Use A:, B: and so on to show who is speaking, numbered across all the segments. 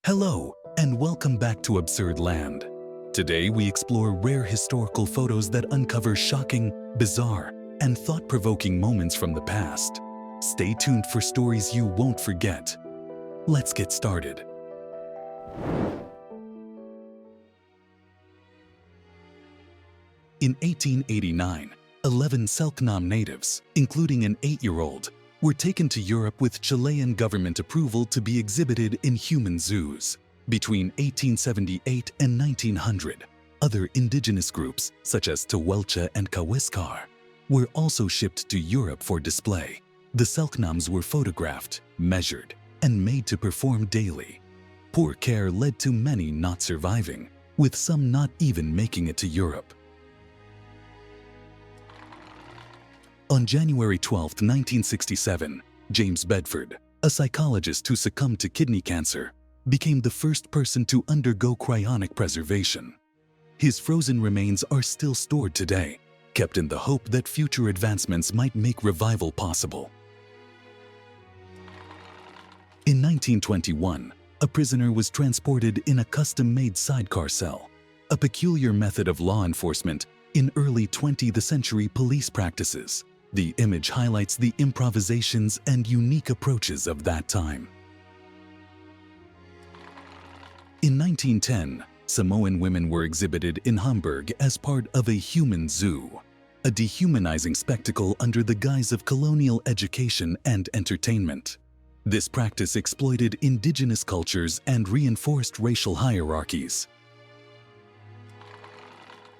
A: Hello, and welcome back to AbsurdLand. Today we explore rare historical photos that uncover shocking, bizarre, and thought-provoking moments from the past. Stay tuned for stories you won't forget. Let's get started. In 1889, 11 Selknam natives, including an 8-year-old, were taken to Europe with Chilean government approval to be exhibited in human zoos. Between 1878 and 1900, other indigenous groups, such as Tehuelche and Cahuéscar, were also shipped to Europe for display. The Selknams were photographed, measured, and made to perform daily. Poor care led to many not surviving, with some not even making it to Europe. On January 12, 1967, James Bedford, a psychologist who succumbed to kidney cancer, became the first person to undergo cryonic preservation. His frozen remains are still stored today, kept in the hope that future advancements might make revival possible. In 1921, a prisoner was transported in a custom-made sidecar cell, a peculiar method of law enforcement in early 20th century police practices. The image highlights the improvisations and unique approaches of that time. In 1910, Samoan women were exhibited in Hamburg as part of a human zoo, a dehumanizing spectacle under the guise of colonial education and entertainment. This practice exploited indigenous cultures and reinforced racial hierarchies.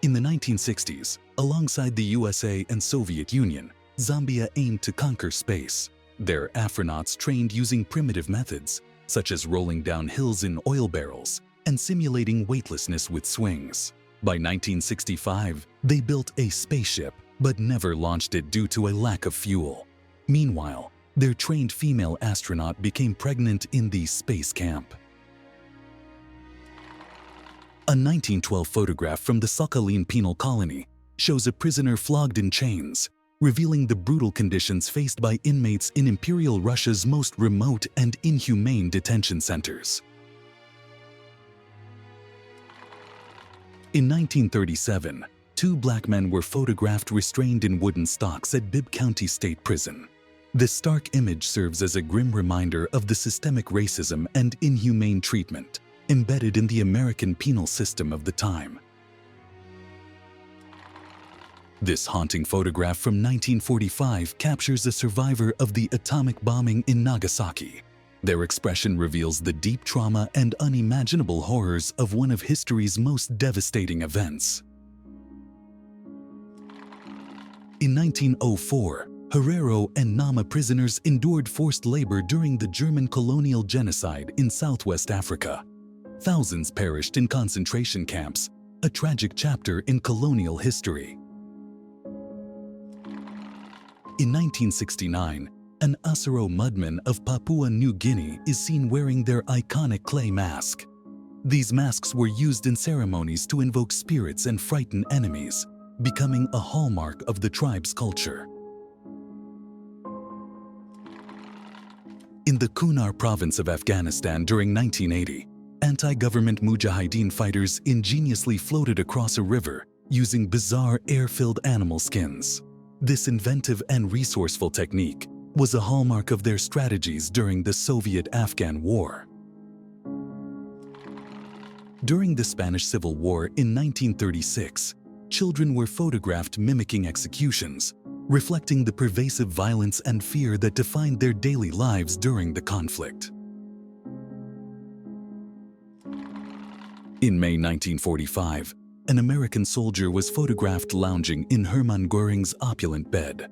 A: In the 1960s, alongside the USA and Soviet Union, Zambia aimed to conquer space. Their astronauts trained using primitive methods, such as rolling down hills in oil barrels and simulating weightlessness with swings. By 1965, they built a spaceship, but never launched it due to a lack of fuel. Meanwhile, their trained female astronaut became pregnant in the space camp. A 1912 photograph from the Sakhalin penal colony shows a prisoner flogged in chains, revealing the brutal conditions faced by inmates in Imperial Russia's most remote and inhumane detention centers. In 1937, 2 black men were photographed restrained in wooden stocks at Bibb County State Prison. This stark image serves as a grim reminder of the systemic racism and inhumane treatment embedded in the American penal system of the time. This haunting photograph from 1945 captures a survivor of the atomic bombing in Nagasaki. Their expression reveals the deep trauma and unimaginable horrors of one of history's most devastating events. In 1904, Herero and Nama prisoners endured forced labor during the German colonial genocide in Southwest Africa. Thousands perished in concentration camps, a tragic chapter in colonial history. In 1969, an Asaro mudman of Papua New Guinea is seen wearing their iconic clay mask. These masks were used in ceremonies to invoke spirits and frighten enemies, becoming a hallmark of the tribe's culture. In the Kunar province of Afghanistan during 1980, anti-government Mujahideen fighters ingeniously floated across a river using bizarre air-filled animal skins. This inventive and resourceful technique was a hallmark of their strategies during the Soviet-Afghan War. During the Spanish Civil War in 1936, children were photographed mimicking executions, reflecting the pervasive violence and fear that defined their daily lives during the conflict. In May 1945, an American soldier was photographed lounging in Hermann Göring's opulent bed.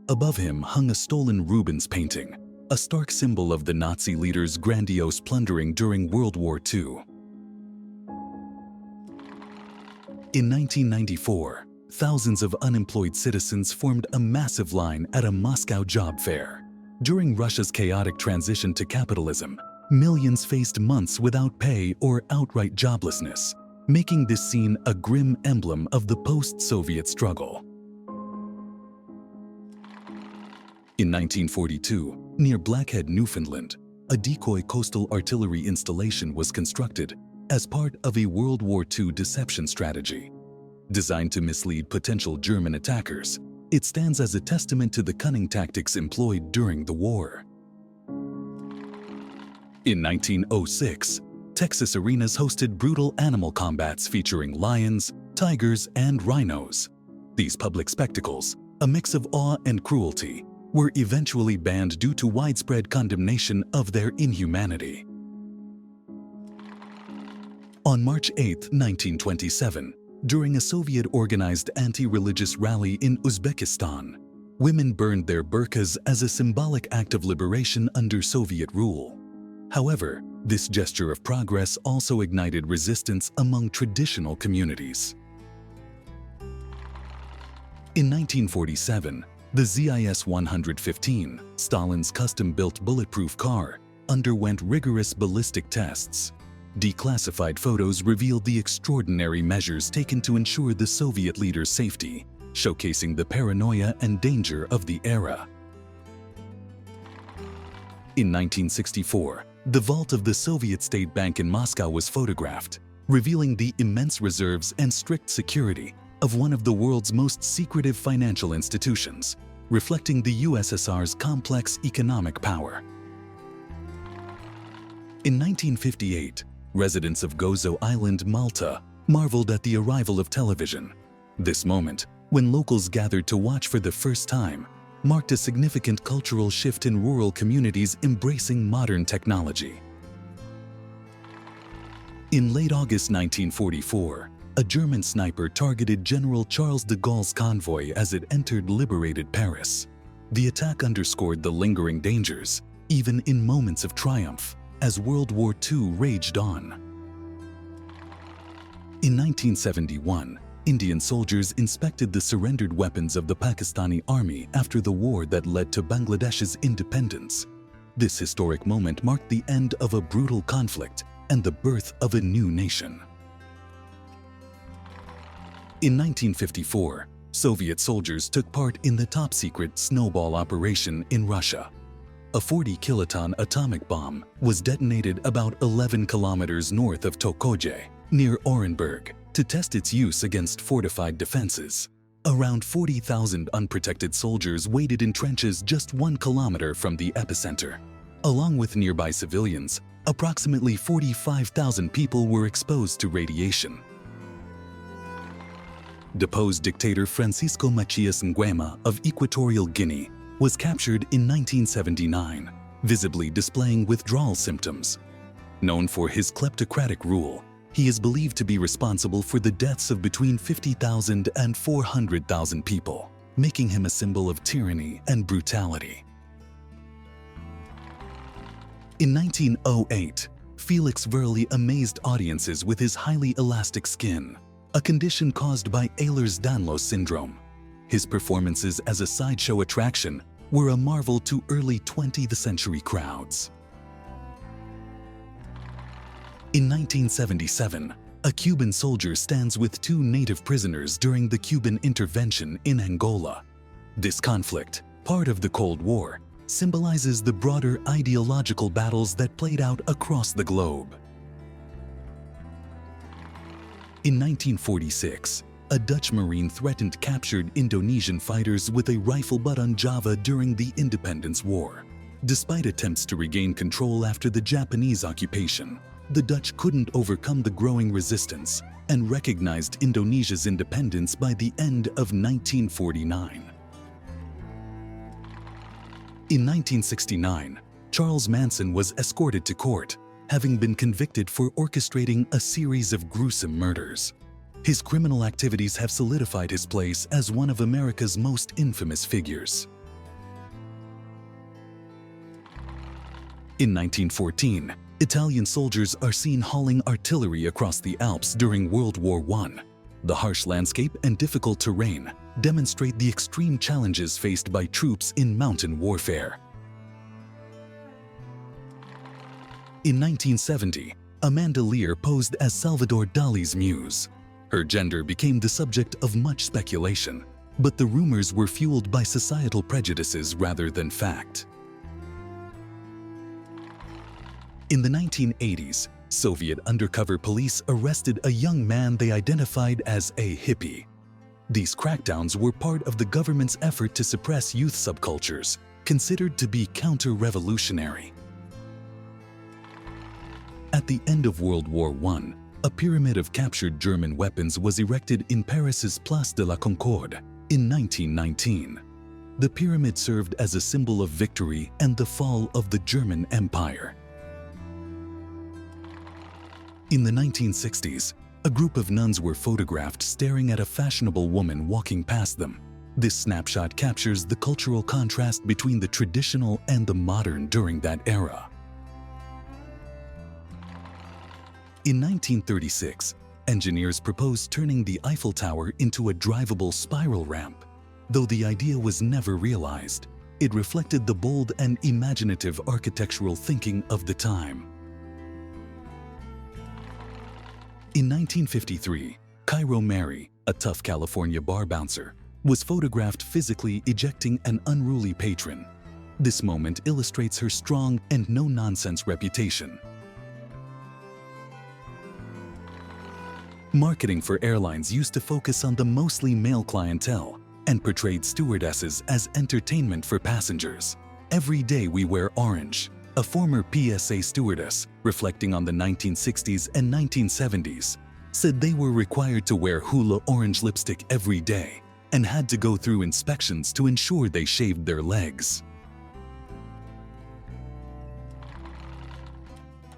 A: Above him hung a stolen Rubens painting, a stark symbol of the Nazi leader's grandiose plundering during World War II. In 1994, thousands of unemployed citizens formed a massive line at a Moscow job fair. During Russia's chaotic transition to capitalism, millions faced months without pay or outright joblessness, making this scene a grim emblem of the post-Soviet struggle. In 1942, near Blackhead, Newfoundland, a decoy coastal artillery installation was constructed as part of a World War II deception strategy. Designed to mislead potential German attackers, it stands as a testament to the cunning tactics employed during the war. In 1906, Texas arenas hosted brutal animal combats featuring lions, tigers, and rhinos. These public spectacles, a mix of awe and cruelty, were eventually banned due to widespread condemnation of their inhumanity. On March 8, 1927, during a Soviet-organized anti-religious rally in Uzbekistan, women burned their burqas as a symbolic act of liberation under Soviet rule. However, this gesture of progress also ignited resistance among traditional communities. In 1947, the ZIS-115, Stalin's custom-built bulletproof car, underwent rigorous ballistic tests. Declassified photos revealed the extraordinary measures taken to ensure the Soviet leader's safety, showcasing the paranoia and danger of the era. In 1964, the vault of the Soviet State Bank in Moscow was photographed, revealing the immense reserves and strict security of one of the world's most secretive financial institutions, reflecting the USSR's complex economic power. In 1958, residents of Gozo Island, Malta, marveled at the arrival of television. This moment, when locals gathered to watch for the first time, marked a significant cultural shift in rural communities embracing modern technology. In late August 1944, a German sniper targeted General Charles de Gaulle's convoy as it entered liberated Paris. The attack underscored the lingering dangers, even in moments of triumph, as World War II raged on. In 1971, Indian soldiers inspected the surrendered weapons of the Pakistani army after the war that led to Bangladesh's independence. This historic moment marked the end of a brutal conflict and the birth of a new nation. In 1954, Soviet soldiers took part in the top-secret Snowball operation in Russia. A 40-kiloton atomic bomb was detonated about 11 kilometers north of Tokoje, near Orenburg, to test its use against fortified defenses. Around 40,000 unprotected soldiers waited in trenches just 1 kilometer from the epicenter. Along with nearby civilians, approximately 45,000 people were exposed to radiation. Deposed dictator Francisco Macias Nguema of Equatorial Guinea was captured in 1979, visibly displaying withdrawal symptoms. Known for his kleptocratic rule, he is believed to be responsible for the deaths of between 50,000 and 400,000 people, making him a symbol of tyranny and brutality. In 1908, Felix Verley amazed audiences with his highly elastic skin, a condition caused by Ehlers-Danlos syndrome. His performances as a sideshow attraction were a marvel to early 20th century crowds. In 1977, a Cuban soldier stands with 2 native prisoners during the Cuban intervention in Angola. This conflict, part of the Cold War, symbolizes the broader ideological battles that played out across the globe. In 1946, a Dutch Marine threatened captured Indonesian fighters with a rifle butt on Java during the Independence War. Despite attempts to regain control after the Japanese occupation, the Dutch couldn't overcome the growing resistance and recognized Indonesia's independence by the end of 1949. In 1969, Charles Manson was escorted to court, having been convicted for orchestrating a series of gruesome murders. His criminal activities have solidified his place as one of America's most infamous figures. In 1914, Italian soldiers are seen hauling artillery across the Alps during World War I. The harsh landscape and difficult terrain demonstrate the extreme challenges faced by troops in mountain warfare. In 1970, Amanda Lear posed as Salvador Dali's muse. Her gender became the subject of much speculation, but the rumors were fueled by societal prejudices rather than fact. In the 1980s, Soviet undercover police arrested a young man they identified as a hippie. These crackdowns were part of the government's effort to suppress youth subcultures, considered to be counter-revolutionary. At the end of World War I, a pyramid of captured German weapons was erected in Paris's Place de la Concorde in 1919. The pyramid served as a symbol of victory and the fall of the German Empire. In the 1960s, a group of nuns were photographed staring at a fashionable woman walking past them. This snapshot captures the cultural contrast between the traditional and the modern during that era. In 1936, engineers proposed turning the Eiffel Tower into a drivable spiral ramp. Though the idea was never realized, it reflected the bold and imaginative architectural thinking of the time. In 1953, Cairo Mary, a tough California bar bouncer, was photographed physically ejecting an unruly patron. This moment illustrates her strong and no-nonsense reputation. Marketing for airlines used to focus on the mostly male clientele and portrayed stewardesses as entertainment for passengers. Every day we wear orange. A former PSA stewardess, reflecting on the 1960s and 1970s, said they were required to wear hula orange lipstick every day and had to go through inspections to ensure they shaved their legs.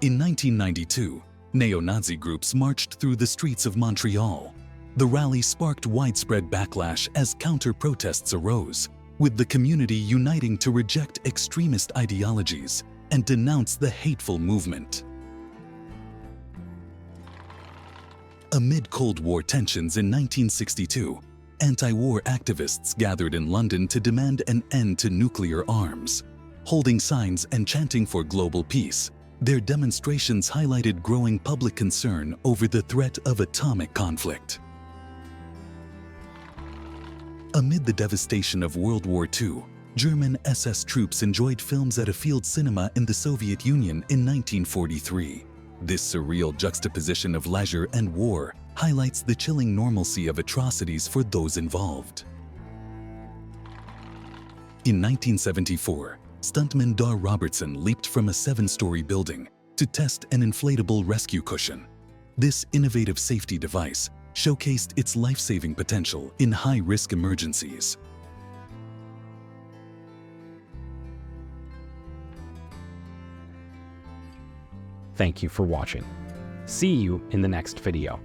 A: In 1992, neo-Nazi groups marched through the streets of Montreal. The rally sparked widespread backlash as counter-protests arose, with the community uniting to reject extremist ideologies and denounce the hateful movement. Amid Cold War tensions in 1962, anti-war activists gathered in London to demand an end to nuclear arms. Holding signs and chanting for global peace, their demonstrations highlighted growing public concern over the threat of atomic conflict. Amid the devastation of World War II, German SS troops enjoyed films at a field cinema in the Soviet Union in 1943. This surreal juxtaposition of leisure and war highlights the chilling normalcy of atrocities for those involved. In 1974, stuntman Dar Robertson leaped from a 7-story building to test an inflatable rescue cushion. This innovative safety device showcased its life-saving potential in high-risk emergencies.
B: Thank you for watching. See you in the next video.